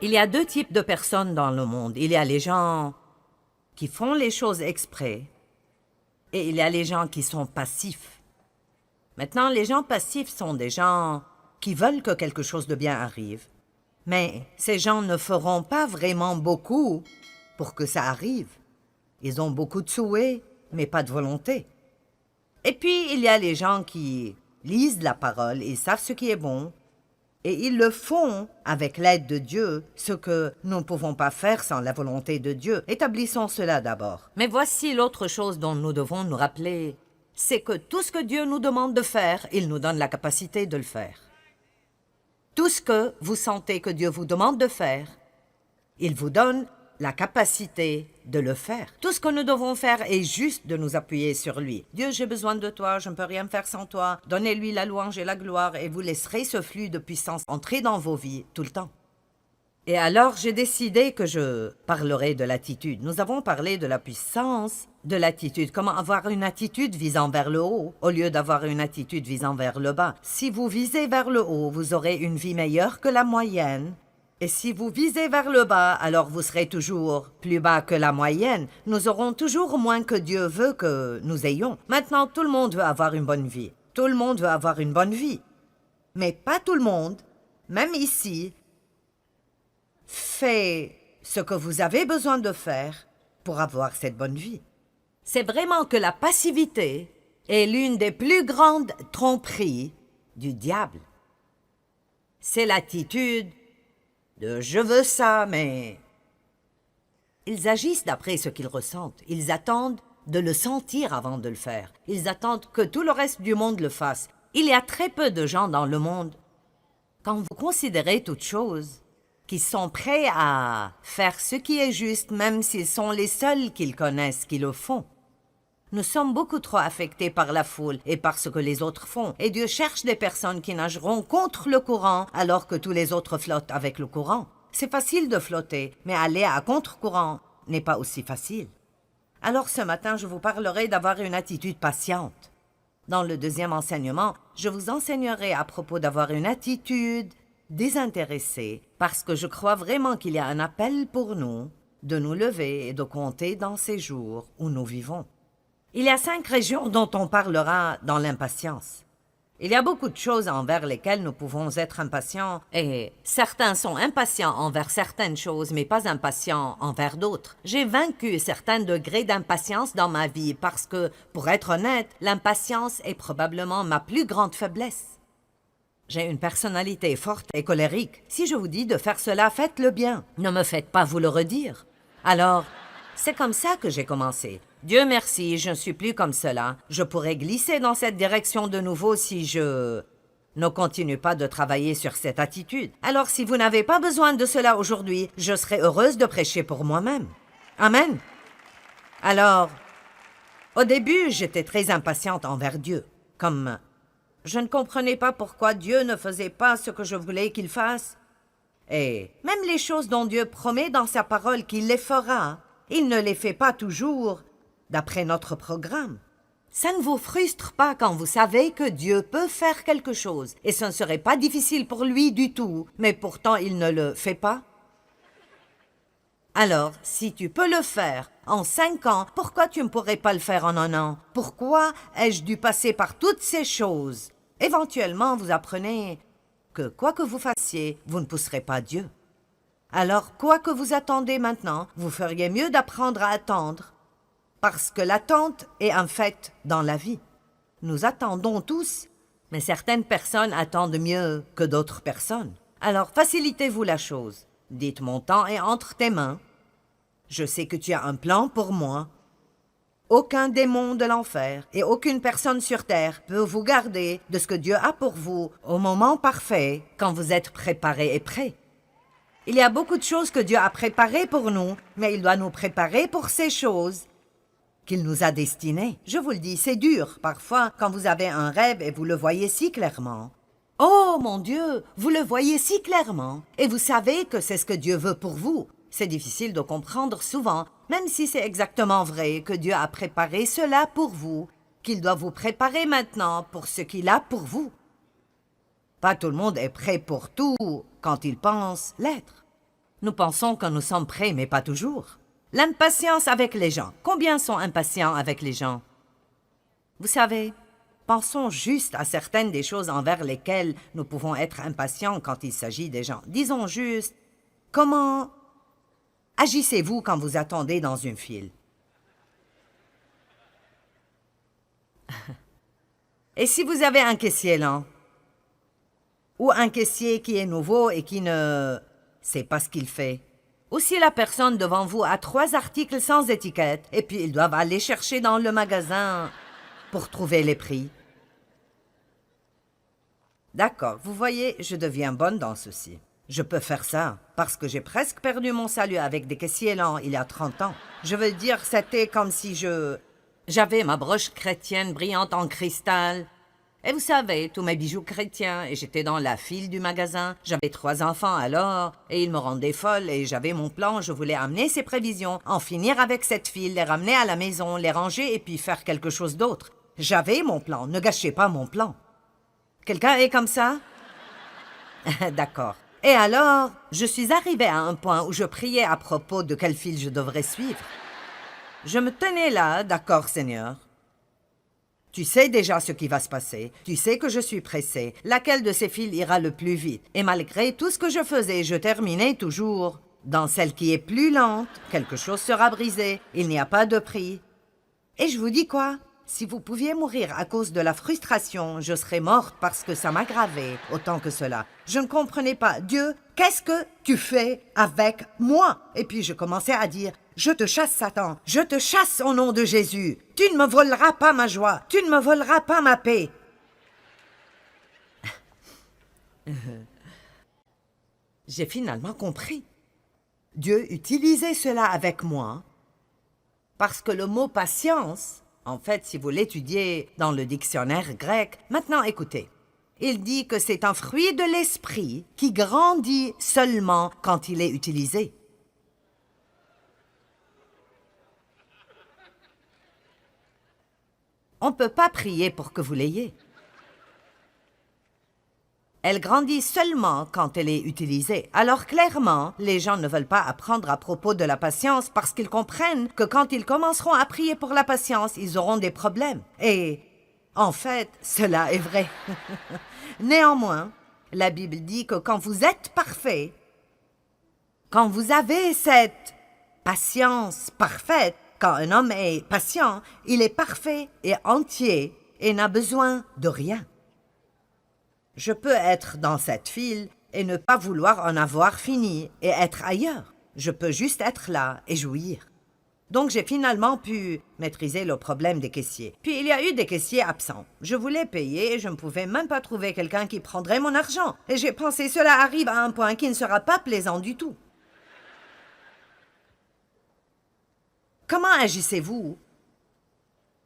Il y a deux types de personnes dans le monde. Il y a les gens qui font les choses exprès et il y a les gens qui sont passifs. Maintenant, les gens passifs sont des gens qui veulent que quelque chose de bien arrive. Mais ces gens ne feront pas vraiment beaucoup pour que ça arrive. Ils ont beaucoup de souhaits, mais pas de volonté. Et puis, il y a les gens qui lisent la parole, ils savent ce qui est bon, et ils le font avec l'aide de Dieu, ce que nous ne pouvons pas faire sans la volonté de Dieu. Établissons cela d'abord. Mais voici l'autre chose dont nous devons nous rappeler, c'est que tout ce que Dieu nous demande de faire, il nous donne la capacité de le faire. Tout ce que vous sentez que Dieu vous demande de faire, il vous donne la capacité de le faire. Tout ce que nous devons faire est juste de nous appuyer sur lui. Dieu, j'ai besoin de toi, je ne peux rien faire sans toi. Donnez-lui la louange et la gloire et vous laisserez ce flux de puissance entrer dans vos vies tout le temps. Et alors, j'ai décidé que je parlerai de l'attitude. Nous avons parlé de la puissance de l'attitude. Comment avoir une attitude visant vers le haut au lieu d'avoir une attitude visant vers le bas. Si vous visez vers le haut, vous aurez une vie meilleure que la moyenne. Et si vous visez vers le bas, alors vous serez toujours plus bas que la moyenne. Nous aurons toujours moins que Dieu veut que nous ayons. Maintenant, tout le monde veut avoir une bonne vie. Tout le monde veut avoir une bonne vie. Mais pas tout le monde, même ici, fait ce que vous avez besoin de faire pour avoir cette bonne vie. C'est vraiment que la passivité est l'une des plus grandes tromperies du diable. C'est l'attitude de « je veux ça, mais… » Ils agissent d'après ce qu'ils ressentent. Ils attendent de le sentir avant de le faire. Ils attendent que tout le reste du monde le fasse. Il y a très peu de gens dans le monde, quand vous considérez toute chose, qui sont prêts à faire ce qui est juste, même s'ils sont les seuls qu'ils connaissent qui le font. Nous sommes beaucoup trop affectés par la foule et par ce que les autres font. Et Dieu cherche des personnes qui nageront contre le courant alors que tous les autres flottent avec le courant. C'est facile de flotter, mais aller à contre-courant n'est pas aussi facile. Alors ce matin, je vous parlerai d'avoir une attitude patiente. Dans le deuxième enseignement, je vous enseignerai à propos d'avoir une attitude désintéressée, parce que je crois vraiment qu'il y a un appel pour nous de nous lever et de compter dans ces jours où nous vivons. Il y a 5 régions dont on parlera dans l'impatience. Il y a beaucoup de choses envers lesquelles nous pouvons être impatients, et certains sont impatients envers certaines choses, mais pas impatients envers d'autres. J'ai vaincu certains degrés d'impatience dans ma vie parce que, pour être honnête, l'impatience est probablement ma plus grande faiblesse. J'ai une personnalité forte et colérique. Si je vous dis de faire cela, faites-le bien. Ne me faites pas vous le redire. Alors, c'est comme ça que j'ai commencé. Dieu merci, je ne suis plus comme cela. Je pourrais glisser dans cette direction de nouveau si je ne continue pas de travailler sur cette attitude. Alors si vous n'avez pas besoin de cela aujourd'hui, je serai heureuse de prêcher pour moi-même. Amen. Alors, au début, j'étais très impatiente envers Dieu. Comme je ne comprenais pas pourquoi Dieu ne faisait pas ce que je voulais qu'il fasse. Et même les choses dont Dieu promet dans sa parole qu'il les fera, il ne les fait pas toujours d'après notre programme. Ça ne vous frustre pas quand vous savez que Dieu peut faire quelque chose et ce ne serait pas difficile pour lui du tout, mais pourtant il ne le fait pas? Alors, si tu peux le faire en 5 ans, pourquoi tu ne pourrais pas le faire en 1 an? Pourquoi ai-je dû passer par toutes ces choses? Éventuellement, vous apprenez que quoi que vous fassiez, vous ne pousserez pas Dieu. Alors, quoi que vous attendez maintenant, vous feriez mieux d'apprendre à attendre. Parce que l'attente est un fait dans la vie. Nous attendons tous, mais certaines personnes attendent mieux que d'autres personnes. Alors facilitez-vous la chose. Dites mon temps est entre tes mains. Je sais que tu as un plan pour moi. Aucun démon de l'enfer et aucune personne sur terre peut vous garder de ce que Dieu a pour vous au moment parfait quand vous êtes préparé et prêt. Il y a beaucoup de choses que Dieu a préparées pour nous, mais il doit nous préparer pour ces choses qu'il nous a destinées. Je vous le dis, c'est dur, parfois, quand vous avez un rêve et vous le voyez si clairement. Oh, mon Dieu, vous le voyez si clairement, et vous savez que c'est ce que Dieu veut pour vous. C'est difficile de comprendre souvent, même si c'est exactement vrai que Dieu a préparé cela pour vous, qu'il doit vous préparer maintenant pour ce qu'il a pour vous. Pas tout le monde est prêt pour tout quand il pense l'être. Nous pensons que nous sommes prêts, mais pas toujours. L'impatience avec les gens. Combien sont impatients avec les gens? Vous savez, pensons juste à certaines des choses envers lesquelles nous pouvons être impatients quand il s'agit des gens. Disons juste, comment agissez-vous quand vous attendez dans une file? Et si vous avez un caissier lent? Ou un caissier qui est nouveau et qui ne sait pas ce qu'il fait? Ou si la personne devant vous a 3 articles sans étiquette et puis ils doivent aller chercher dans le magasin pour trouver les prix? D'accord, vous voyez, je deviens bonne dans ceci. Je peux faire ça, parce que j'ai presque perdu mon salut avec des caissiers lents il y a 30 ans. Je veux dire, c'était comme si j'avais ma broche chrétienne brillante en cristal. Et vous savez, tous mes bijoux chrétiens, et j'étais dans la file du magasin. J'avais 3 enfants alors, et ils me rendaient folle, et j'avais mon plan, je voulais amener ces prévisions, en finir avec cette file, les ramener à la maison, les ranger, et puis faire quelque chose d'autre. J'avais mon plan, ne gâchez pas mon plan. Quelqu'un est comme ça? D'accord. Et alors, je suis arrivée à un point où je priais à propos de quelle file je devrais suivre. Je me tenais là, d'accord, Seigneur. Tu sais déjà ce qui va se passer. Tu sais que je suis pressée. Laquelle de ces files ira le plus vite? Et malgré tout ce que je faisais, je terminais toujours. Dans celle qui est plus lente, quelque chose sera brisé. Il n'y a pas de prix. Et je vous dis quoi? Si vous pouviez mourir à cause de la frustration, je serais morte parce que ça m'aggravait autant que cela. Je ne comprenais pas. Dieu, qu'est-ce que tu fais avec moi? Et puis je commençais à dire, je te chasse Satan, je te chasse au nom de Jésus. Tu ne me voleras pas ma joie, tu ne me voleras pas ma paix. J'ai finalement compris. Dieu utilisait cela avec moi parce que le mot patience, en fait, si vous l'étudiez dans le dictionnaire grec, maintenant écoutez, il dit que c'est un fruit de l'esprit qui grandit seulement quand il est utilisé. On ne peut pas prier pour que vous l'ayez. Elle grandit seulement quand elle est utilisée. Alors clairement, les gens ne veulent pas apprendre à propos de la patience parce qu'ils comprennent que quand ils commenceront à prier pour la patience, ils auront des problèmes. Et en fait, cela est vrai. Néanmoins, la Bible dit que quand vous êtes parfait, quand vous avez cette patience parfaite, quand un homme est patient, il est parfait et entier et n'a besoin de rien. Je peux être dans cette file et ne pas vouloir en avoir fini et être ailleurs. Je peux juste être là et jouir. Donc j'ai finalement pu maîtriser le problème des caissiers. Puis il y a eu des caissiers absents. Je voulais payer et je ne pouvais même pas trouver quelqu'un qui prendrait mon argent. Et j'ai pensé, cela arrive à un point qui ne sera pas plaisant du tout. Comment agissez-vous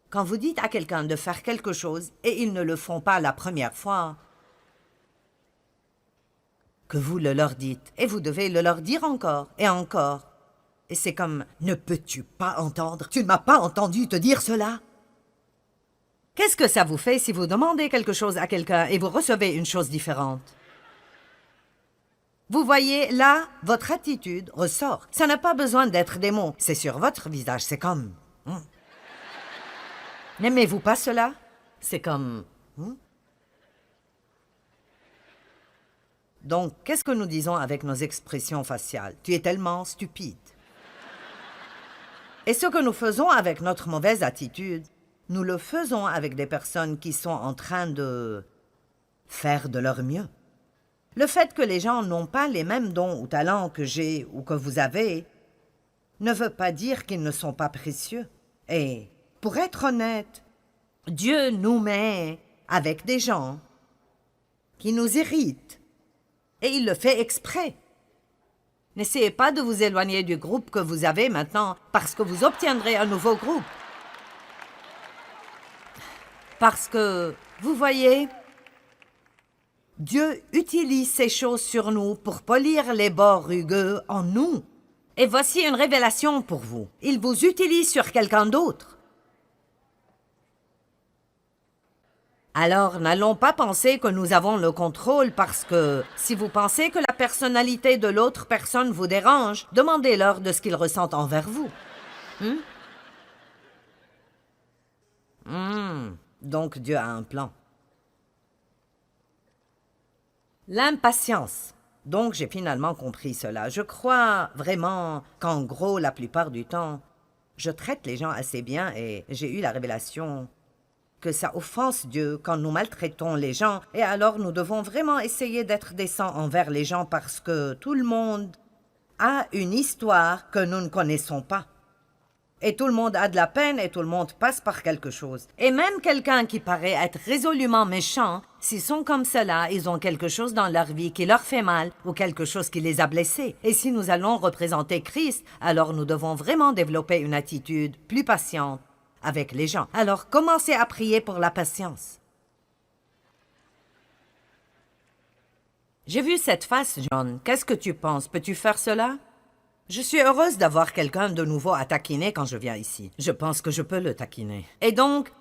quand vous dites à quelqu'un de faire quelque chose et ils ne le font pas la première fois? Que vous le leur dites, et vous devez le leur dire encore, et encore. Et c'est comme, ne peux-tu pas entendre? Tu ne m'as pas entendu te dire cela? Qu'est-ce que ça vous fait si vous demandez quelque chose à quelqu'un et vous recevez une chose différente? Vous voyez, là, votre attitude ressort. Ça n'a pas besoin d'être des mots, c'est sur votre visage, c'est comme... N'aimez-vous pas cela? C'est comme... Donc, qu'est-ce que nous disons avec nos expressions faciales? Tu es tellement stupide. Et ce que nous faisons avec notre mauvaise attitude, nous le faisons avec des personnes qui sont en train de faire de leur mieux. Le fait que les gens n'ont pas les mêmes dons ou talents que j'ai ou que vous avez ne veut pas dire qu'ils ne sont pas précieux. Et, pour être honnête, Dieu nous met avec des gens qui nous irritent. Et il le fait exprès. N'essayez pas de vous éloigner du groupe que vous avez maintenant parce que vous obtiendrez un nouveau groupe. Parce que, vous voyez, Dieu utilise ces choses sur nous pour polir les bords rugueux en nous. Et voici une révélation pour vous. Il vous utilise sur quelqu'un d'autre. Alors, n'allons pas penser que nous avons le contrôle parce que si vous pensez que la personnalité de l'autre personne vous dérange, demandez-leur de ce qu'ils ressentent envers vous. Donc Dieu a un plan. L'impatience. Donc j'ai finalement compris cela. Je crois vraiment qu'en gros, la plupart du temps, je traite les gens assez bien et j'ai eu la révélation que ça offense Dieu quand nous maltraitons les gens, et alors nous devons vraiment essayer d'être décents envers les gens parce que tout le monde a une histoire que nous ne connaissons pas. Et tout le monde a de la peine et tout le monde passe par quelque chose. Et même quelqu'un qui paraît être résolument méchant, s'ils sont comme cela, ils ont quelque chose dans leur vie qui leur fait mal ou quelque chose qui les a blessés. Et si nous allons représenter Christ, alors nous devons vraiment développer une attitude plus patiente avec les gens. Alors, commencez à prier pour la patience. J'ai vu cette face, John. Qu'est-ce que tu penses? Peux-tu faire cela? Je suis heureuse d'avoir quelqu'un de nouveau à taquiner quand je viens ici. Je pense que je peux le taquiner. Et donc,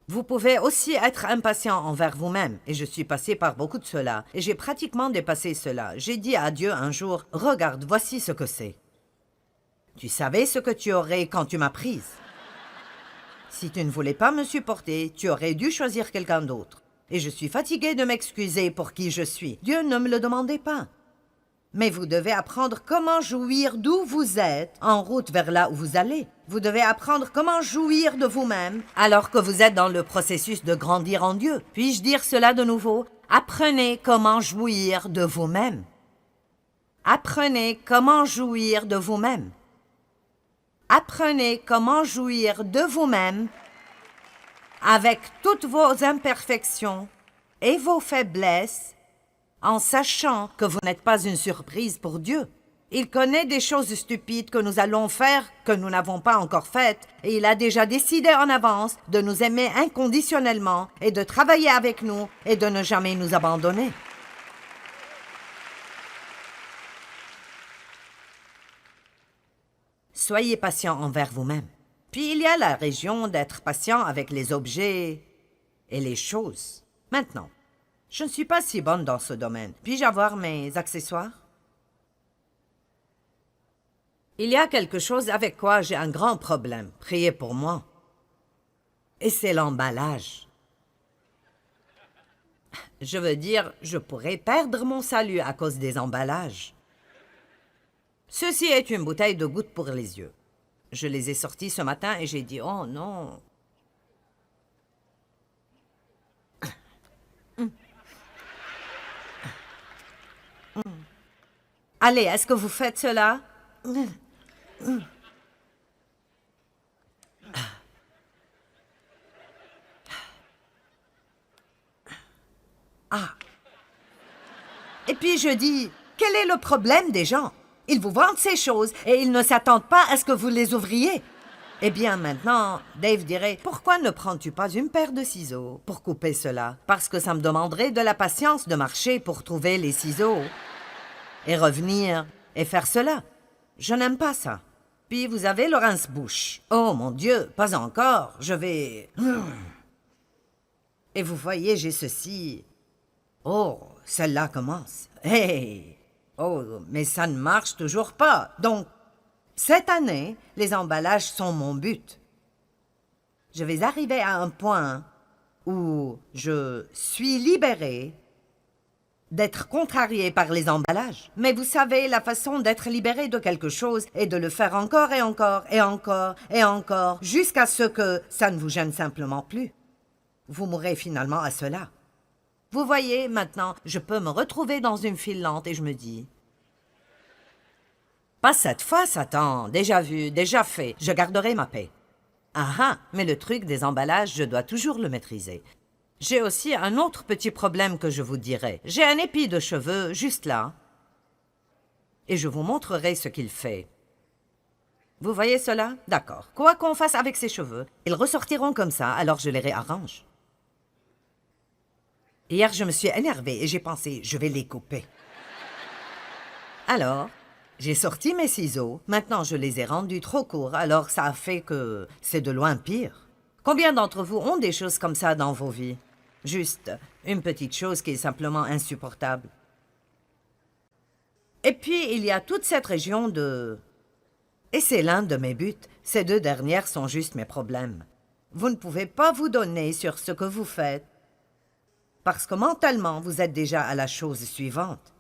vous pouvez aussi être impatient envers vous-même. Et je suis passée par beaucoup de cela. Et j'ai pratiquement dépassé cela. J'ai dit à Dieu un jour, « Regarde, voici ce que c'est. Tu savais ce que tu aurais quand tu m'as prise. Si tu ne voulais pas me supporter, tu aurais dû choisir quelqu'un d'autre. Et je suis fatiguée de m'excuser pour qui je suis. Dieu ne me le demandait pas. Mais vous devez apprendre comment jouir d'où vous êtes en route vers là où vous allez. Vous devez apprendre comment jouir de vous-même alors que vous êtes dans le processus de grandir en Dieu. Puis-je dire cela de nouveau? Apprenez comment jouir de vous-même. Apprenez comment jouir de vous-même. Apprenez comment jouir de vous-même avec toutes vos imperfections et vos faiblesses, en sachant que vous n'êtes pas une surprise pour Dieu. Il connaît des choses stupides que nous allons faire que nous n'avons pas encore faites, et il a déjà décidé en avance de nous aimer inconditionnellement et de travailler avec nous et de ne jamais nous abandonner. Soyez patient envers vous-même. Puis il y a la région d'être patient avec les objets et les choses. Maintenant, je ne suis pas si bonne dans ce domaine. Puis-je avoir mes accessoires? Il y a quelque chose avec quoi j'ai un grand problème. Priez pour moi. Et c'est l'emballage. Je veux dire, je pourrais perdre mon salut à cause des emballages. Ceci est une bouteille de gouttes pour les yeux. Je les ai sortis ce matin et j'ai dit « Oh non !» Allez, est-ce que vous faites cela? Ah. Et puis je dis, quel est le problème des gens? Ils vous vendent ces choses et ils ne s'attendent pas à ce que vous les ouvriez. Eh bien, maintenant, Dave dirait, pourquoi ne prends-tu pas une paire de ciseaux pour couper cela? Parce que ça me demanderait de la patience de marcher pour trouver les ciseaux et revenir et faire cela. Je n'aime pas ça. Puis vous avez le rince-bouche. Oh mon Dieu, pas encore, je vais... Et vous voyez, j'ai ceci. Oh, celle-là commence. Hey! Oh, mais ça ne marche toujours pas. Donc, cette année, les emballages sont mon but. Je vais arriver à un point où je suis libérée d'être contrariée par les emballages. Mais vous savez, la façon d'être libérée de quelque chose est de le faire encore et encore et encore et encore, jusqu'à ce que ça ne vous gêne simplement plus. Vous mourrez finalement à cela. Vous voyez, maintenant, je peux me retrouver dans une file lente et je me dis... Pas cette fois, Satan. Déjà vu, déjà fait. Je garderai ma paix. Ah ah, mais le truc des emballages, je dois toujours le maîtriser. J'ai aussi un autre petit problème que je vous dirai. J'ai un épi de cheveux juste là. Et je vous montrerai ce qu'il fait. Vous voyez cela? D'accord. Quoi qu'on fasse avec ces cheveux, ils ressortiront comme ça, alors je les réarrange. Hier, je me suis énervée et j'ai pensé, je vais les couper. Alors... j'ai sorti mes ciseaux, maintenant je les ai rendus trop courts, alors ça a fait que c'est de loin pire. Combien d'entre vous ont des choses comme ça dans vos vies? Juste une petite chose qui est simplement insupportable. Et puis, il y a toute cette région de... Et c'est l'un de mes buts. Ces deux dernières sont juste mes problèmes. Vous ne pouvez pas vous donner sur ce que vous faites, parce que mentalement, vous êtes déjà à la chose suivante.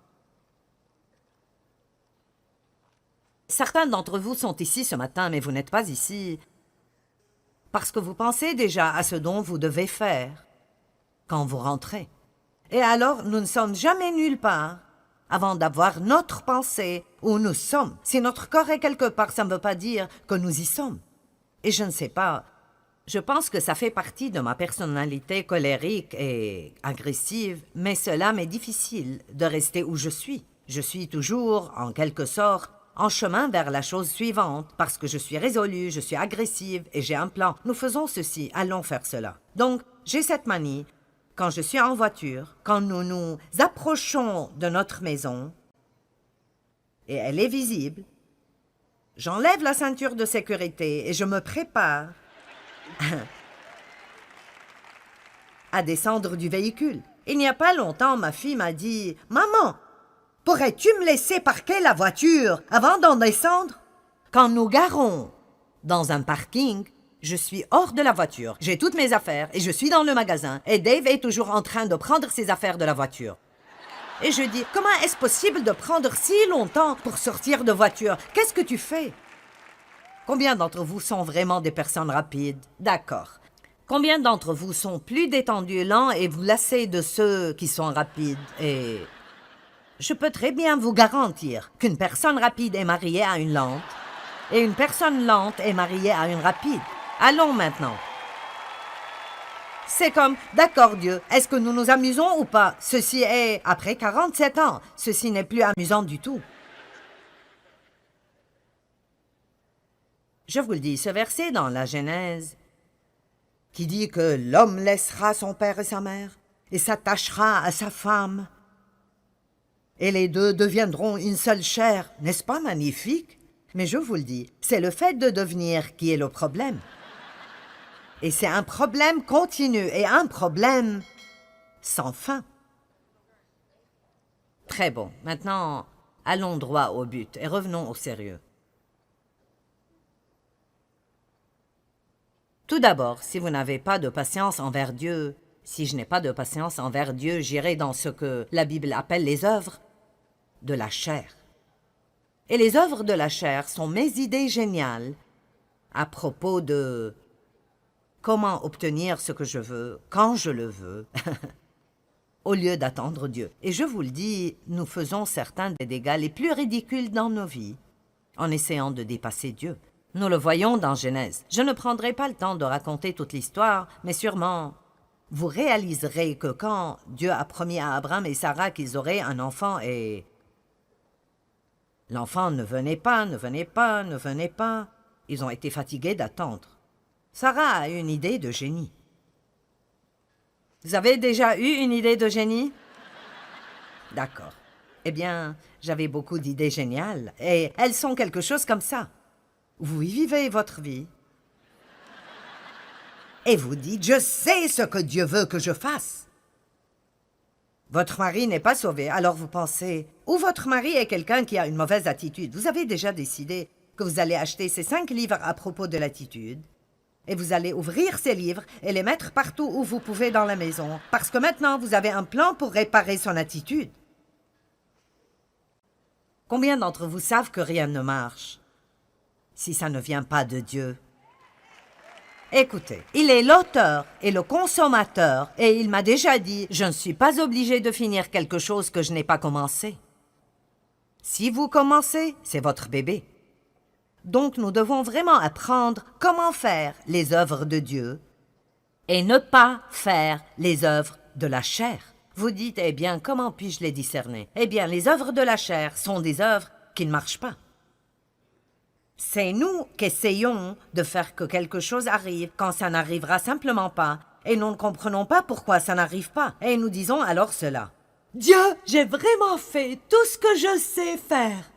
Certains d'entre vous sont ici ce matin, mais vous n'êtes pas ici parce que vous pensez déjà à ce dont vous devez faire quand vous rentrez. Et alors, nous ne sommes jamais nulle part avant d'avoir notre pensée où nous sommes. Si notre corps est quelque part, ça ne veut pas dire que nous y sommes. Et je ne sais pas, je pense que ça fait partie de ma personnalité colérique et agressive, mais cela m'est difficile de rester où je suis. Je suis toujours, en quelque sorte, en chemin vers la chose suivante, parce que je suis résolue, je suis agressive et j'ai un plan. Nous faisons ceci, allons faire cela. Donc, j'ai cette manie, quand je suis en voiture, quand nous nous approchons de notre maison, et elle est visible, j'enlève la ceinture de sécurité et je me prépare à descendre du véhicule. Il n'y a pas longtemps, ma fille m'a dit « Maman, pourrais-tu me laisser parquer la voiture avant d'en descendre ?» Quand nous garons dans un parking, je suis hors de la voiture, j'ai toutes mes affaires et je suis dans le magasin et Dave est toujours en train de prendre ses affaires de la voiture. Et je dis « Comment est-ce possible de prendre si longtemps pour sortir de voiture? Qu'est-ce que tu fais ?» Combien d'entre vous sont vraiment des personnes rapides? D'accord. Combien d'entre vous sont plus détendus, lents et vous lassez de ceux qui sont rapides? Et je peux très bien vous garantir qu'une personne rapide est mariée à une lente et une personne lente est mariée à une rapide. Allons maintenant. C'est comme, d'accord Dieu, est-ce que nous nous amusons ou pas? Ceci est, après 47 ans, ceci n'est plus amusant du tout. Je vous le dis, ce verset dans la Genèse, qui dit que l'homme laissera son père et sa mère et s'attachera à sa femme, et les deux deviendront une seule chair, n'est-ce pas magnifique? Mais je vous le dis, c'est le fait de devenir qui est le problème. Et c'est un problème continu et un problème sans fin. Très bon. Maintenant, allons droit au but et revenons au sérieux. Tout d'abord, si vous n'avez pas de patience envers Dieu, si je n'ai pas de patience envers Dieu, j'irai dans ce que la Bible appelle les œuvres de la chair. Et les œuvres de la chair sont mes idées géniales à propos de comment obtenir ce que je veux, quand je le veux, au lieu d'attendre Dieu. Et je vous le dis, nous faisons certains des dégâts les plus ridicules dans nos vies en essayant de dépasser Dieu. Nous le voyons dans Genèse. Je ne prendrai pas le temps de raconter toute l'histoire, mais sûrement vous réaliserez que quand Dieu a promis à Abraham et Sarah qu'ils auraient un enfant et l'enfant ne venait pas, ne venait pas, ne venait pas, ils ont été fatigués d'attendre. Sarah a une idée de génie. Vous avez déjà eu une idée de génie? D'accord. Eh bien, j'avais beaucoup d'idées géniales, et elles sont quelque chose comme ça. Vous y vivez votre vie. Et vous dites, je sais ce que Dieu veut que je fasse. Votre mari n'est pas sauvé, alors vous pensez, ou votre mari est quelqu'un qui a une mauvaise attitude. Vous avez déjà décidé que vous allez acheter ces 5 livres à propos de l'attitude, et vous allez ouvrir ces livres et les mettre partout où vous pouvez dans la maison, parce que maintenant vous avez un plan pour réparer son attitude. Combien d'entre vous savent que rien ne marche si ça ne vient pas de Dieu? Écoutez, il est l'auteur et le consommateur, et il m'a déjà dit, je ne suis pas obligé de finir quelque chose que je n'ai pas commencé. Si vous commencez, c'est votre bébé. Donc nous devons vraiment apprendre comment faire les œuvres de Dieu et ne pas faire les œuvres de la chair. Vous dites, eh bien, comment puis-je les discerner? Eh bien, les œuvres de la chair sont des œuvres qui ne marchent pas. C'est nous qui essayons de faire que quelque chose arrive quand ça n'arrivera simplement pas, et nous ne comprenons pas pourquoi ça n'arrive pas, et nous disons alors cela. Dieu, j'ai vraiment fait tout ce que je sais faire.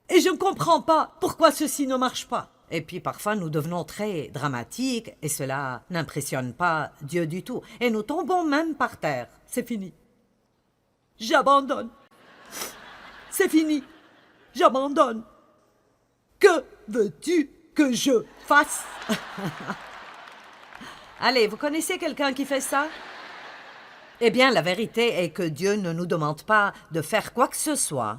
Et je ne comprends pas pourquoi ceci ne marche pas. Et puis parfois nous devenons très dramatiques et cela n'impressionne pas Dieu du tout. Et nous tombons même par terre. C'est fini. J'abandonne. C'est fini. J'abandonne. Que veux-tu que je fasse? Allez, vous connaissez quelqu'un qui fait ça? Eh bien, la vérité est que Dieu ne nous demande pas de faire quoi que ce soit,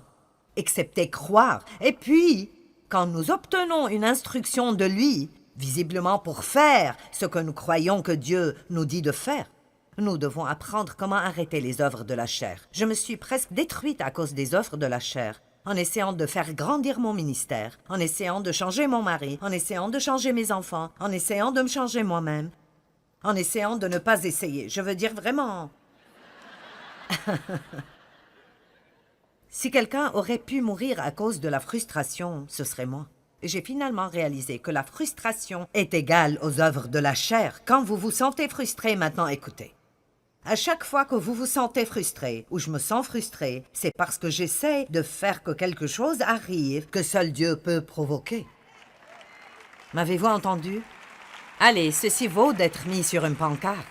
excepté croire. Et puis, quand nous obtenons une instruction de lui, visiblement pour faire ce que nous croyons que Dieu nous dit de faire, nous devons apprendre comment arrêter les œuvres de la chair. Je me suis presque détruite à cause des œuvres de la chair, en essayant de faire grandir mon ministère, en essayant de changer mon mari, en essayant de changer mes enfants, en essayant de me changer moi-même, en essayant de ne pas essayer. Je veux dire vraiment... Si quelqu'un aurait pu mourir à cause de la frustration, ce serait moi. Et j'ai finalement réalisé que la frustration est égale aux œuvres de la chair. Quand vous vous sentez frustré, maintenant écoutez. À chaque fois que vous vous sentez frustré, ou je me sens frustré, c'est parce que j'essaie de faire que quelque chose arrive que seul Dieu peut provoquer. M'avez-vous entendu? Allez, ceci vaut d'être mis sur une pancarte.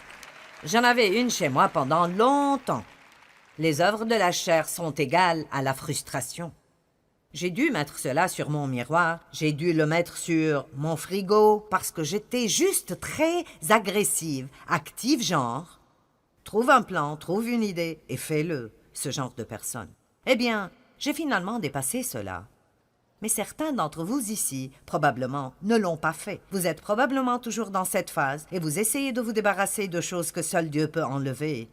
J'en avais une chez moi pendant longtemps. Les œuvres de la chair sont égales à la frustration. J'ai dû mettre cela sur mon miroir, j'ai dû le mettre sur mon frigo, parce que j'étais juste très agressive, active genre. Trouve un plan, trouve une idée et fais-le, ce genre de personne. Eh bien, j'ai finalement dépassé cela. Mais certains d'entre vous ici, probablement, ne l'ont pas fait. Vous êtes probablement toujours dans cette phase et vous essayez de vous débarrasser de choses que seul Dieu peut enlever.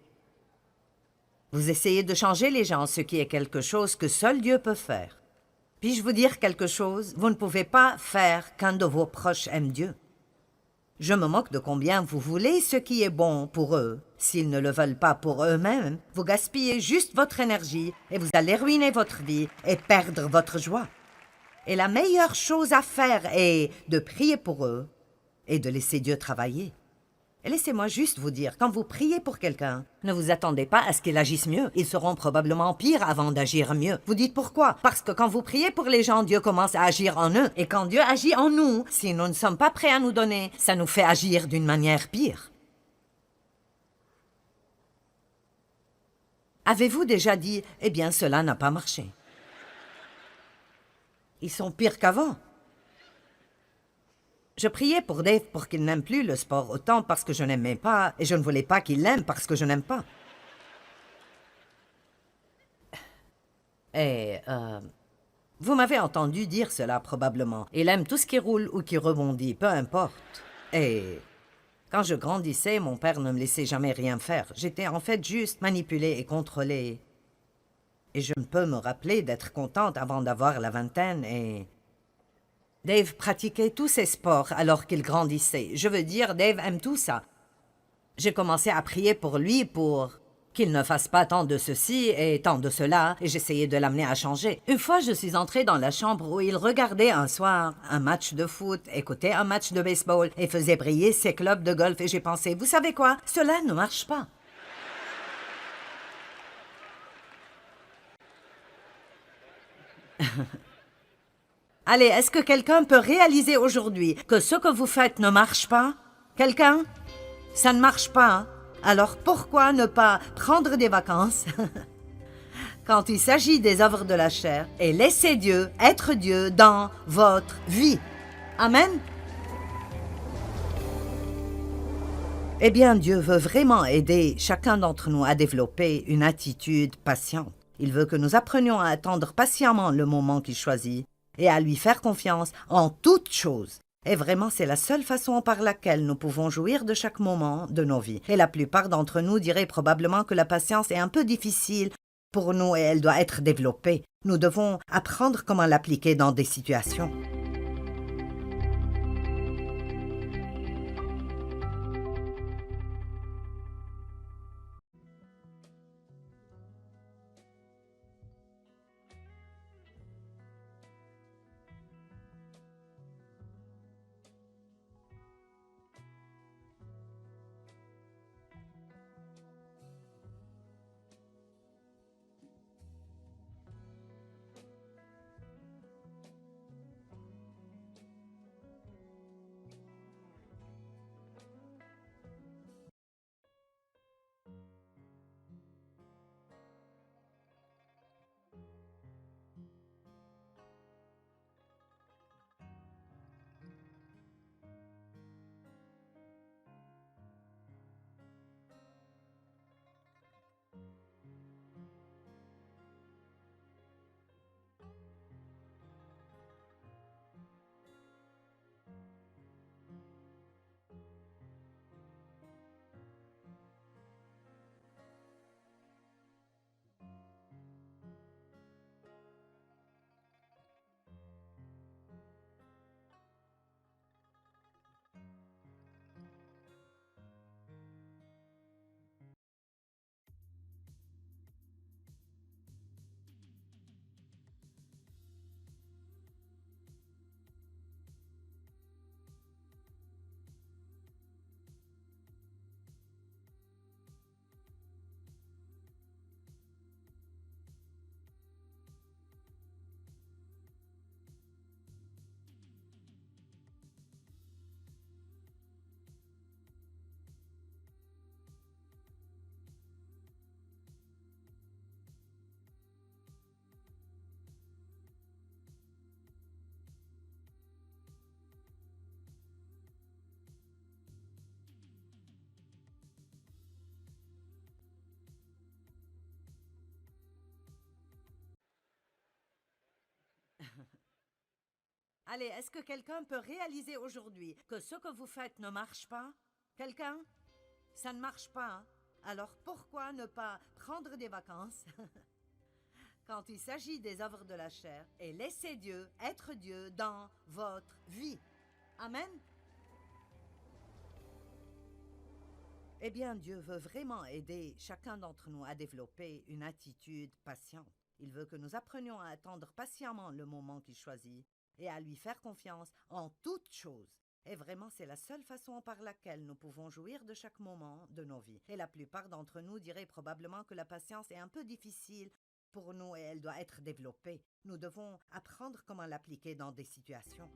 Vous essayez de changer les gens, ce qui est quelque chose que seul Dieu peut faire. Puis-je vous dire quelque chose? Vous ne pouvez pas faire qu'un de vos proches aime Dieu. Je me moque de combien vous voulez ce qui est bon pour eux. S'ils ne le veulent pas pour eux-mêmes, vous gaspillez juste votre énergie et vous allez ruiner votre vie et perdre votre joie. Et la meilleure chose à faire est de prier pour eux et de laisser Dieu travailler. Et laissez-moi juste vous dire, quand vous priez pour quelqu'un, ne vous attendez pas à ce qu'il agisse mieux. Ils seront probablement pires avant d'agir mieux. Vous dites pourquoi? Parce que quand vous priez pour les gens, Dieu commence à agir en eux. Et quand Dieu agit en nous, si nous ne sommes pas prêts à nous donner, ça nous fait agir d'une manière pire. Avez-vous déjà dit, eh bien, cela n'a pas marché? Ils sont pires qu'avant. Je priais pour Dave pour qu'il n'aime plus le sport autant parce que je n'aimais pas, et je ne voulais pas qu'il l'aime parce que je n'aime pas. Et, vous m'avez entendu dire cela probablement. Il aime tout ce qui roule ou qui rebondit, peu importe. Et quand je grandissais, mon père ne me laissait jamais rien faire. J'étais en fait juste manipulée et contrôlée. Et je ne peux me rappeler d'être contente avant d'avoir la vingtaine et... Dave pratiquait tous ses sports alors qu'il grandissait. Je veux dire, Dave aime tout ça. J'ai commencé à prier pour lui pour qu'il ne fasse pas tant de ceci et tant de cela, et j'essayais de l'amener à changer. Une fois, je suis entrée dans la chambre où il regardait un soir un match de foot, écoutait un match de baseball et faisait briller ses clubs de golf, et j'ai pensé, vous savez quoi? Cela ne marche pas. Allez, est-ce que quelqu'un peut réaliser aujourd'hui que ce que vous faites ne marche pas? Quelqu'un? Ça ne marche pas, hein? Alors pourquoi ne pas prendre des vacances quand il s'agit des œuvres de la chair et laisser Dieu être Dieu dans votre vie? Amen? Eh bien, Dieu veut vraiment aider chacun d'entre nous à développer une attitude patiente. Il veut que nous apprenions à attendre patiemment le moment qu'il choisit et à lui faire confiance en toutes choses. Et vraiment, c'est la seule façon par laquelle nous pouvons jouir de chaque moment de nos vies. Et la plupart d'entre nous diraient probablement que la patience est un peu difficile pour nous et elle doit être développée. Nous devons apprendre comment l'appliquer dans des situations. Allez, est-ce que quelqu'un peut réaliser aujourd'hui que ce que vous faites ne marche pas? Quelqu'un? Ça ne marche pas, hein? Alors pourquoi ne pas prendre des vacances quand il s'agit des œuvres de la chair et laisser Dieu être Dieu dans votre vie? Amen? Eh bien, Dieu veut vraiment aider chacun d'entre nous à développer une attitude patiente. Il veut que nous apprenions à attendre patiemment le moment qu'il choisit et à lui faire confiance en toutes choses. Et vraiment, c'est la seule façon par laquelle nous pouvons jouir de chaque moment de nos vies. Et la plupart d'entre nous diraient probablement que la patience est un peu difficile pour nous et elle doit être développée. Nous devons apprendre comment l'appliquer dans des situations.